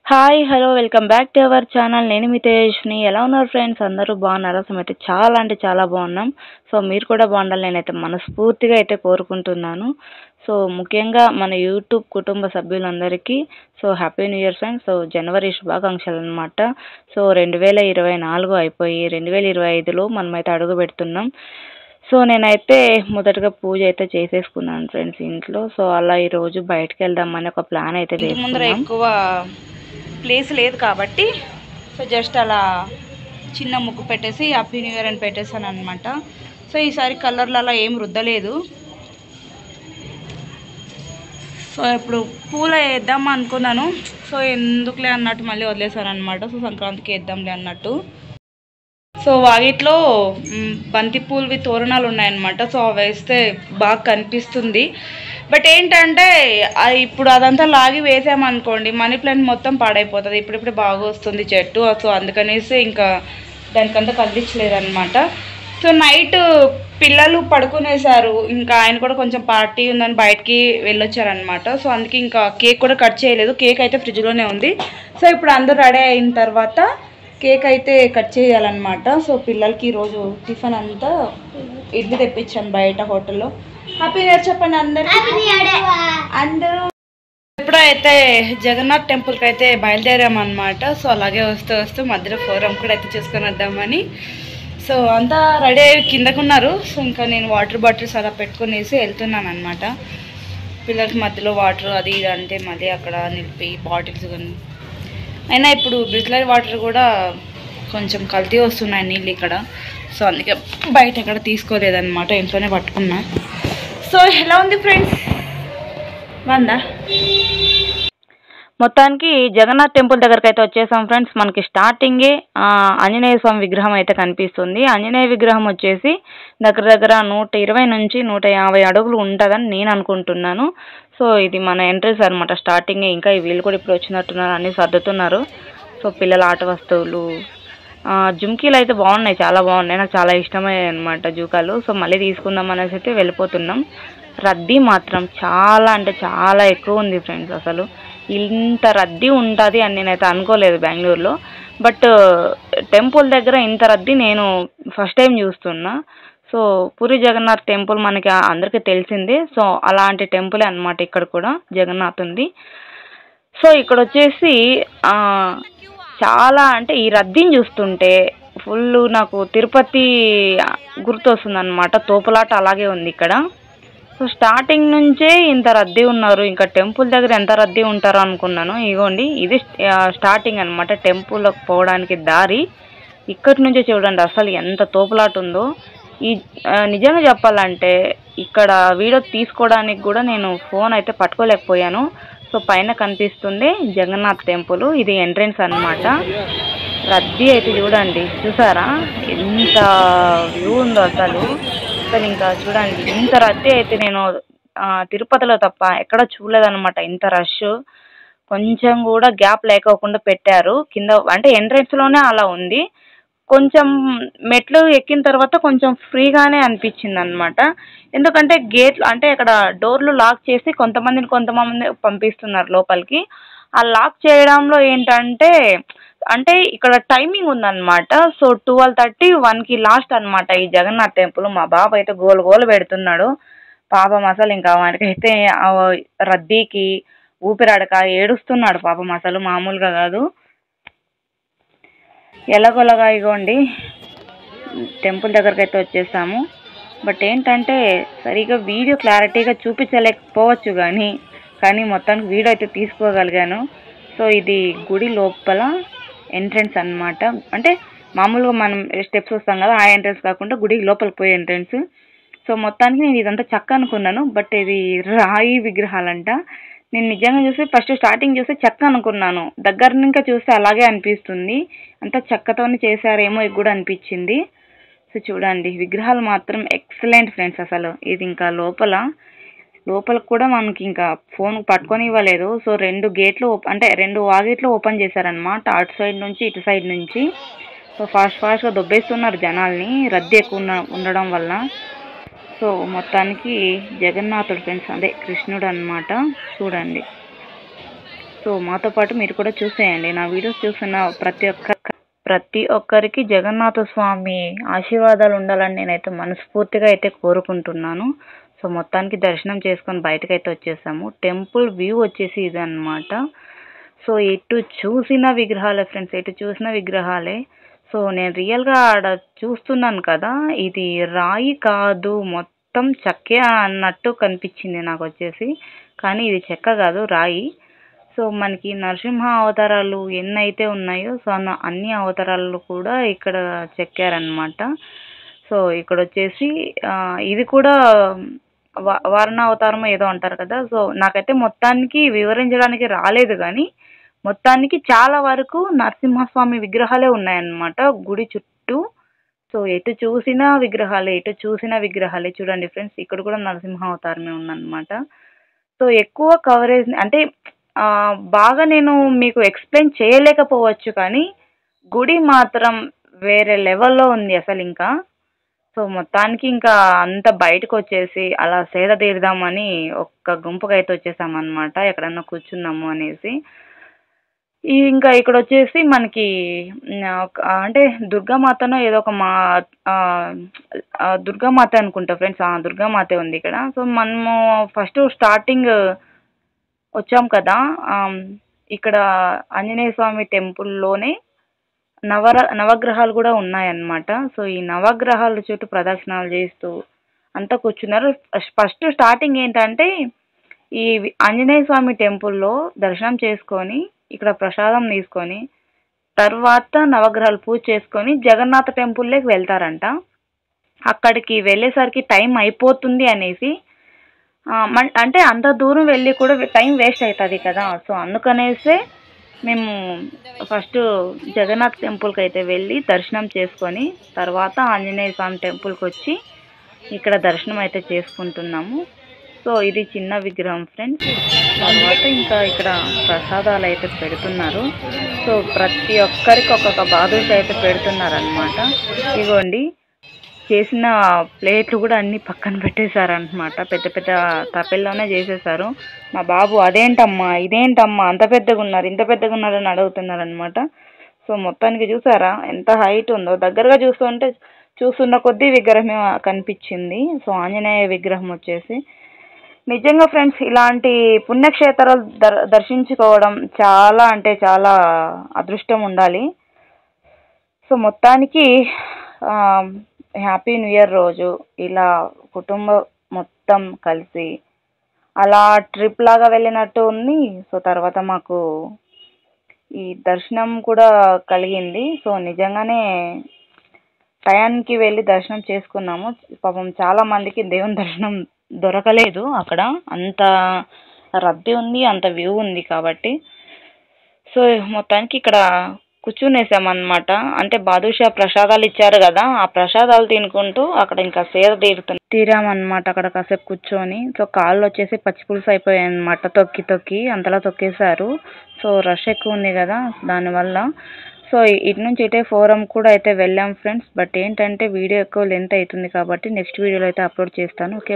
Hi hello welcome back to our channel. నేను మీ తేజ్ని. ఎలా ఉన్నారు ఫ్రెండ్స్? అందరూ బాగున్నారా? సో అయితే చాలా అంటే చాలా బాగున్నాం. సో మీరు కూడా బాగుండాలి నేనైతే మనస్ఫూర్తిగా అయితే కోరుకుంటున్నాను. సో ముఖ్యంగా మన యూట్యూబ్ కుటుంబ సభ్యులందరికీ so happy new year friends. So జనవరి శుభాకాంక్షలు అనమాట. సో 2024 అయిపోయి 2025లో మనమైతే అడుగు పెడుతున్నాం. సో నేనైతే మొదటగా పూజ అయితే చేసేసుకున్నాను ఫ్రెండ్స్ ఇంట్లో. సో అలా ఈరోజు బయటకు వెళ్దామని ఒక ప్లాన్ అయితే వేసుకున్నాం. ఎక్కువ ప్లేస్ లేదు కాబట్టి సో జస్ట్ అలా చిన్న ముగ్గు పెట్టేసి హ్యాపీ న్యూ ఇయర్ అని పెట్టేసాను అనమాట. సో ఈసారి కలర్లు అలా ఏం రుద్దలేదు. సో ఇప్పుడు పూల వేద్దాం అనుకున్నాను. సో ఎందుకులే అన్నట్టు మళ్ళీ వదిలేసాను అనమాట. సో సంక్రాంతికి వేద్దాంలే అన్నట్టు. సో వాగిట్లో బంతి పూలవి తోరణాలు ఉన్నాయన్నమాట. సో అవి వేస్తే బాగా కనిపిస్తుంది. బట్ ఏంటంటే ఇప్పుడు అదంతా లాగి వేసామనుకోండి మనీ ప్లాంట్ మొత్తం పాడైపోతుంది. ఇప్పుడిప్పుడు బాగా వస్తుంది చెట్టు. సో అందుకనేసి ఇంకా దానికంతా కదిలించలేదన్నమాట. సో నైట్ పిల్లలు పడుకునేసారు. ఇంకా ఆయన కూడా కొంచెం పార్టీ ఉందని బయటికి వెళ్ళొచ్చారనమాట. సో అందుకే ఇంకా కేక్ కూడా కట్ చేయలేదు. కేక్ అయితే ఫ్రిడ్జ్లోనే ఉంది. సో ఇప్పుడు అందరూ రెడీ అయిన తర్వాత కేక్ అయితే కట్ చేయాలన్నమాట. సో పిల్లలకి ఈరోజు టిఫిన్ అంతా ఇడ్లీ తెప్పించాను బయట హోటల్లో. హ్యాపీ న్యూ ఇయర్ చెప్పండి అందరూ. ఎప్పుడైతే జగన్నాథ్ టెంపుల్కి అయితే బయలుదేరామన్నమాట. సో అలాగే వస్తూ వస్తూ మధ్యలో ఫోరం కూడా అయితే చూసుకొని వద్దామని సో అంతా రెడీ అయ్యి కిందకున్నారు. సో ఇంకా నేను వాటర్ బాటిల్స్ అలా పెట్టుకునేసి వెళ్తున్నాను అనమాట. పిల్లలకి మధ్యలో వాటర్ అది ఇది అంటే మళ్ళీ అక్కడ నిలిపి బాటిల్స్ కానీ అయినా ఇప్పుడు బిస్లరీ వాటర్ కూడా కొంచెం కల్తీ వస్తున్నాయి నీళ్ళు ఇక్కడ. సో అందుకే బయట ఎక్కడ తీసుకోలేదన్నమాట, ఇంట్లోనే పట్టుకున్నా. సో ఎలా ఉంది ఫ్రెండ్స్? బాగుందా? మొత్తానికి జగన్నాథ్ టెంపుల్ దగ్గరికి అయితే వచ్చేసాం ఫ్రెండ్స్. మనకి స్టార్టింగే ఆంజనేయ స్వామి విగ్రహం అయితే కనిపిస్తుంది. ఆంజనేయ విగ్రహం వచ్చేసి దగ్గర 120 నుంచి 150 అడుగులు ఉంటుందని నేను అనుకుంటున్నాను. సో ఇది మన ఎంట్రన్స్ అనమాట స్టార్టింగే. ఇంకా వీళ్ళు కూడా ఇప్పుడు వచ్చినట్టున్నారు, అన్నీ సర్దుతున్నారు. సో పిల్లల ఆట వస్తువులు జుమ్కీలు అయితే బాగున్నాయి, చాలా బాగున్నాయి. నాకు చాలా ఇష్టమయ్యాయి అనమాట జూకాలు. సో మళ్ళీ తీసుకుందాం అనేసి అయితే వెళ్ళిపోతున్నాం. రద్దీ మాత్రం చాలా అంటే చాలా ఎక్కువ ఉంది ఫ్రెండ్స్. అసలు ఇంత రద్దీ ఉంటుంది అని నేనైతే అనుకోలేదు బెంగళూరులో. బట్ టెంపుల్ దగ్గర ఇంత రద్దీ నేను ఫస్ట్ టైం చూస్తున్నా. సో పూరి జగన్నాథ్ టెంపుల్ మనకి అందరికీ తెలిసిందే. సో అలాంటి టెంపులే అనమాట ఇక్కడ కూడా జగన్నాథ్ ఉంది. సో ఇక్కడ వచ్చేసి చాలా అంటే ఈ రద్దీని చూస్తుంటే ఫుల్ నాకు తిరుపతి గుర్తొస్తుంది అనమాట. తోపులాట అలాగే ఉంది ఇక్కడ. సో స్టార్టింగ్ నుంచే ఇంత రద్దీ ఉన్నారు. ఇంకా టెంపుల్ దగ్గర ఎంత రద్దీ ఉంటారో అనుకున్నాను. ఇగోండి ఇది స్టార్టింగ్ అనమాట టెంపుల్కి పోవడానికి దారి. ఇక్కడి నుంచే చూడండి అసలు ఎంత తోపులాట ఉందో. ఈ నిజంగా చెప్పాలంటే ఇక్కడ వీడియో తీసుకోవడానికి కూడా నేను ఫోన్ అయితే పట్టుకోలేకపోయాను. సో పైన కనిపిస్తుంది జగన్నాథ్ టెంపుల్, ఇది ఎంట్రన్స్ అనమాట. రద్దీ అయితే చూడండి, చూసారా ఎంత వ్యూ ఉందో అసలు. ఇంకా చూడండి ఇంత రద్దీ అయితే నేను తిరుపతిలో తప్ప ఎక్కడ చూడలేదన్నమాట. ఇంత రష్ కొంచెం కూడా గ్యాప్ లేకోకుండా పెట్టారు కింద. అంటే ఎంట్రన్స్లోనే అలా ఉంది. కొంచెం మెట్లు ఎక్కిన తర్వాత కొంచెం ఫ్రీగానే అనిపించింది అనమాట. ఎందుకంటే గేట్లు అంటే అక్కడ డోర్లు లాక్ చేసి కొంతమంది పంపిస్తున్నారు లోపలికి. ఆ లాక్ చేయడంలో ఏంటంటే అంటే ఇక్కడ టైమింగ్ ఉందన్నమాట. సో 12:30 1కి లాస్ట్ అనమాట ఈ జగన్నాథ్ టెంపుల్. మా బాబు అయితే గోలు పెడుతున్నాడు పాపం. అసలు ఇంకా వానికైతే రద్దీకి ఊపిరాడక ఏడుస్తున్నాడు పాపం, అసలు మామూలుగా కాదు. ఎలాగోలాగా ఇగోండి టెంపుల్ దగ్గరకు అయితే వచ్చేసాము. బట్ ఏంటంటే సరిగా వీడియో క్లారిటీగా చూపించలేకపోవచ్చు కానీ మొత్తానికి వీడియో అయితే తీసుకోగలిగాను. సో ఇది గుడి లోపల ఎంట్రన్స్ అన్నమాట. అంటే మామూలుగా మనం స్టెప్స్ వస్తాం కదా, ఆ ఎంట్రన్స్ కాకుండా గుడి లోపలికి పోయే ఎంట్రన్స్. సో మొత్తానికి నేను ఇదంతా చెక్క అనుకున్నాను, బట్ ఇది రాయి విగ్రహాలంట. నేను నిజంగా చూసి ఫస్ట్ స్టార్టింగ్ చూస్తే చెక్క అనుకున్నాను, దగ్గర ఇంకా చూస్తే అలాగే అనిపిస్తుంది. అంతా చెక్కతోనే చేశారేమో ఇది కూడా అనిపించింది. సో చూడండి విగ్రహాలు మాత్రం ఎక్సలెంట్ ఫ్రెండ్స్. అసలు ఇది ఇంకా లోపలికి కూడా మనకి ఇంకా ఫోన్ పట్టుకొని ఇవ్వలేదు. సో 2 గేట్లు అంటే 2 వాగేట్లు ఓపెన్ చేశారనమాట, అటు సైడ్ నుంచి ఇటు సైడ్ నుంచి. సో ఫాస్ట్గా దొబ్బేస్తున్నారు జనాల్ని రద్దీ ఎక్కువ ఉండడం వల్ల. సో మొత్తానికి జగన్నాథుడు ఫ్రెండ్స్, అదే కృష్ణుడు అనమాట. చూడండి సో సో మాతో పాటు మీరు కూడా చూసేయండి. నా వీడియోస్ చూస్తున్న ప్రతి ఒక్కరికి జగన్నాథ స్వామి ఆశీర్వాదాలు ఉండాలని నేనైతే మనస్ఫూర్తిగా అయితే కోరుకుంటున్నాను. సో మొత్తానికి దర్శనం చేసుకొని బయటకైతే వచ్చేసాము. టెంపుల్ వ్యూ వచ్చేసి ఇదన్నమాట. సో ఎటు చూసిన విగ్రహాలే ఫ్రెండ్స్, ఎటు చూసిన విగ్రహాలే. సో నేను రియల్గా ఆడ చూస్తున్నాను కదా, ఇది రాయి కాదు మొత్తం చెక్కే అన్నట్టు కనిపించింది నాకు వచ్చేసి. కానీ ఇది చెక్క కాదు, రాయి. సో మనకి నరసింహ అవతారాలు ఎన్నైతే ఉన్నాయో సో అన్ని అవతారాలు కూడా ఇక్కడ చెక్కారనమాట. సో ఇక్కడ వచ్చేసి ఇది కూడా వారణ అవతారం ఏదో అంటారు కదా. సో నాకైతే మొత్తానికి వివరించడానికి రాలేదు, కానీ మొత్తానికి చాలా వరకు నరసింహస్వామి విగ్రహాలే ఉన్నాయన్నమాట గుడి చుట్టూ. సో ఎటు చూసినా విగ్రహాలే, ఎటు చూసినా విగ్రహాలే. చూడండి ఫ్రెండ్స్, ఇక్కడ కూడా నరసింహ అవతారమే ఉందన్నమాట. సో ఎక్కువ కవరేజ్ అంటే బాగా నేను మీకు ఎక్స్ప్లెయిన్ చేయలేకపోవచ్చు, కానీ గుడి మాత్రం వేరే లెవెల్లో ఉంది అసలు ఇంకా. సో మొత్తానికి ఇంకా అంత బయటకు వచ్చేసి అలా సేద తీరుదామని ఒక్క గుంపుగా అయితే వచ్చేసామన్నమాట, ఎక్కడన్నా కూర్చున్నాము అనేసి. ఇంకా ఇక్కడ వచ్చేసి మనకి అంటే దుర్గామాతనో ఏదో ఒక దుర్గామాత అనుకుంటా ఫ్రెండ్స్, దుర్గామాతే ఉంది ఇక్కడ. సో మనము ఫస్ట్ స్టార్టింగ్ వచ్చాం కదా, ఇక్కడ ఆంజనేయ స్వామి టెంపుల్లోనే నవగ్రహాలు కూడా ఉన్నాయన్నమాట. సో ఈ నవగ్రహాల చుట్టూ ప్రదక్షిణాలు చేస్తూ అంతా కూర్చున్నారు. ఫస్ట్ స్టార్టింగ్ ఏంటంటే ఈ ఆంజనేయ స్వామి టెంపుల్లో దర్శనం చేసుకొని ఇక్కడ ప్రసాదం తీసుకొని తర్వాత నవగ్రహాలు పూజ చేసుకొని జగన్నాథ టెంపుల్లోకి వెళ్తారంట. అక్కడికి వెళ్ళేసరికి టైం అయిపోతుంది అనేసి, అంటే అంత దూరం వెళ్ళి కూడా టైం వేస్ట్ అవుతుంది కదా. సో అందుకనేసే మేము ఫస్ట్ జగన్నాథ్ టెంపుల్కి అయితే వెళ్ళి దర్శనం చేసుకొని తర్వాత ఆంజనేయ స్వామి టెంపుల్కి వచ్చి ఇక్కడ దర్శనం అయితే చేసుకుంటున్నాము. సో ఇది చిన్న విగ్రహం ఫ్రెండ్స్. తర్వాత ఇంకా ఇక్కడ ప్రసాదాలు అయితే పెడుతున్నారు. సో ప్రతి ఒక్కరికి ఒక్కొక్క బాదుష అయితే పెడుతున్నారనమాట. ఇగోండి, చేసిన ప్లేట్లు కూడా అన్నీ పక్కన పెట్టేశారనమాట. పెద్ద పెద్ద తపెల్లోనే చేసేసారు. మా బాబు అదేంటమ్మా ఇదేంటమ్మా అంత పెద్దగా ఉన్నారు, ఇంత పెద్దగా ఉన్నారని అడుగుతున్నారనమాట. సో మొత్తానికి చూసారా ఎంత హైట్ ఉందో. దగ్గరగా చూస్తున్న కొద్దీ విగ్రహం కనిపించింది. సో ఆంజనేయ విగ్రహం వచ్చేసి నిజంగా ఫ్రెండ్స్ ఇలాంటి పుణ్యక్షేత్రాలు దర్శించుకోవడం చాలా అంటే చాలా అదృష్టం ఉండాలి. సో మొత్తానికి హ్యాపీ న్యూ ఇయర్ రోజు ఇలా కుటుంబం మొత్తం కలిసి అలా ట్రిప్ లాగా వెళ్ళినట్టు ఉంది. సో తర్వాత మాకు ఈ దర్శనం కూడా కలిగింది. సో నిజంగానే టయానికి వెళ్ళి దర్శనం చేసుకున్నాము. పాపం చాలా మందికి దేవుని దర్శనం దొరకలేదు, అక్కడ అంత రద్దీ ఉంది, అంత వ్యూ ఉంది కాబట్టి. సో మొత్తానికి ఇక్కడ కూర్చునేసామన్నమాట. అంటే బాదుషా ప్రసాదాలు ఇచ్చారు కదా, ఆ ప్రసాదాలు తినుకుంటూ అక్కడ ఇంకా సేద తీరామన్నమాట అక్కడ కాసేపు కూర్చొని. సో కాళ్ళు వచ్చేసి పచ్చి పులుసు అయిపోయాయి అన్నమాట, తొక్కి అంతలా తొక్కేశారు. సో రష్ ఎక్కువ ఉంది కదా దానివల్ల. సో ఇటు నుంచి ఇటే ఫోరం కూడా అయితే వెళ్ళాం ఫ్రెండ్స్. బట్ ఏంటంటే వీడియో ఎక్కువ లెంత్ అవుతుంది కాబట్టి నెక్స్ట్ వీడియోలో అయితే అప్లోడ్ చేస్తాను. ఓకే.